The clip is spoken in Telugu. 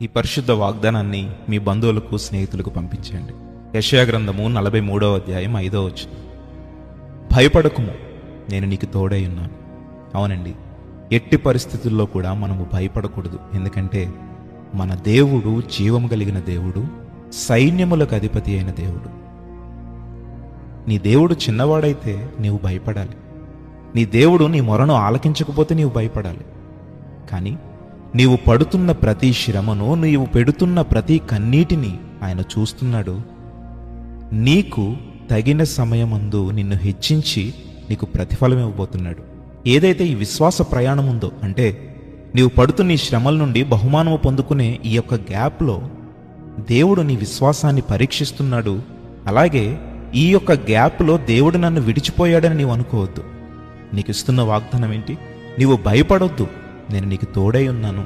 ఈ పరిశుద్ధ వాగ్దానాన్ని మీ బంధువులకు, స్నేహితులకు పంపించండి. యెషయా గ్రంథము 43వ అధ్యాయం 5వ వచనం. భయపడకుము, నేను నీకు తోడై ఉన్నాను. అవునండి, ఎట్టి పరిస్థితుల్లో కూడా మనము భయపడకూడదు. ఎందుకంటే మన దేవుడు జీవము కలిగిన దేవుడు, సైన్యములకు అధిపతి అయిన దేవుడు. నీ దేవుడు చిన్నవాడైతే నీవు భయపడాలి. నీ దేవుడు నీ మొరను ఆలకించకపోతే నీవు భయపడాలి. కానీ నీవు పడుతున్న ప్రతి శ్రమను, నీవు పెడుతున్న ప్రతి కన్నీటిని ఆయన చూస్తున్నాడు. నీకు తగిన సమయమందు నిన్ను హెచ్చించి నీకు ప్రతిఫలం ఇవ్వబోతున్నాడు. ఏదైతే ఈ విశ్వాస ప్రయాణం ఉందో, అంటే నీవు పడుతున్న ఈ శ్రమల నుండి బహుమానము పొందుకునే ఈ యొక్క గ్యాప్లో దేవుడు నీ విశ్వాసాన్ని పరీక్షిస్తున్నాడు. అలాగే ఈ యొక్క గ్యాప్లో దేవుడు నన్ను విడిచిపోయాడని నీవు అనుకోవద్దు. నీకు ఇస్తున్న వాగ్దానం ఏంటి? నీవు భయపడొద్దు, నేను నీకు తోడై ఉన్నాను.